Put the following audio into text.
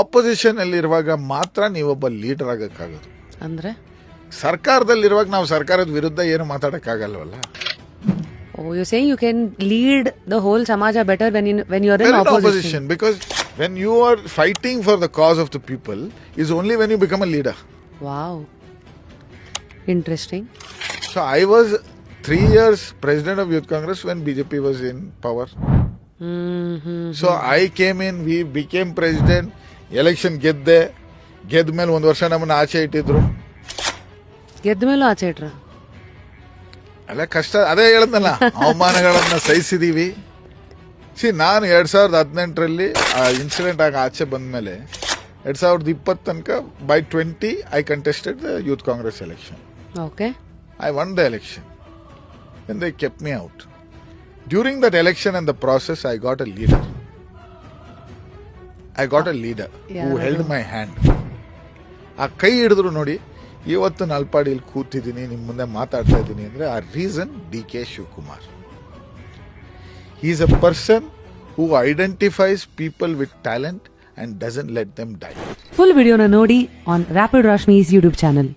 Opposition ಅಲ್ಲಿ ಇರುವಾಗ ಮಾತ್ರ ನೀವೊಬ್ಬ ಲೀಡರ್ ಆಗಕ್ಕಾಗೋದು. ಅಂದ್ರೆ ಸರ್ಕಾರದಲ್ಲಿರುವಾಗ ನಾವು ಸರ್ಕಾರದ ವಿರುದ್ಧ ಏನು ಮಾತಾಡಕ್ಕಾಗಲ್ವಲ್ಲ. Oh, you're saying you can lead the whole Samaja better when you're in opposition. Because when you are fighting for the cause of the people is only when you become a leader. Wow. Interesting. So I was 3 years president of Youth Congress when BJP was in power. So I came in, we became president, election ಗೆದ್ದ ಮೇಲೆ 1 ವರ್ಷ ನಮ್ಮನ್ನ ಆಚೆ ಇಟ್ಟಿದ್ರು. ಗೆದ್ದ ಮೇಲೂ ಆಚೆ ಇಟ್ರ? ಅಲ್ಲ ಕಷ್ಟ, ಅದೇ ಹೇಳದ್ನಲ್ಲ, ಅವಮಾನಗಳನ್ನ ಸಹಿಸಿದೀವಿ. ನಾನು 2018ರಲ್ಲಿ ಆ ಇನ್ಸಿಡೆಂಟ್ ಆಗಿ ಆಚೆ ಬಂದ್ಮೇಲೆ 2020 ತನಕ by 20 I contested the Youth Congress election. Okay. I won the election. Then they kept me out. During that election and the process, I got a leader. Who held my hand. ಆ ಕೈ ಹಿಡಿದ್ರು ನೋಡಿ, ಇವತ್ತು ನಲ್ಪಾಡಿಯಲ್ಲಿ ಕೂತಿದ್ದೀನಿ, ನಿಮ್ಮ ಮುಂದೆ ಮಾತಾಡ್ತಾ ಇದ್ದೀನಿ ಅಂದರೆ ಆ reason DK Shivkumar. He is a person who identifies people with talent and doesn't let them die. Full ವಿಡಿಯೋನ ನೋಡಿ ಆನ್ ರ್ಯಾಪಿಡ್ ರಾಶ್ಮೀಸ್ ಯೂಟ್ಯೂಬ್ ಚಾನಲ್.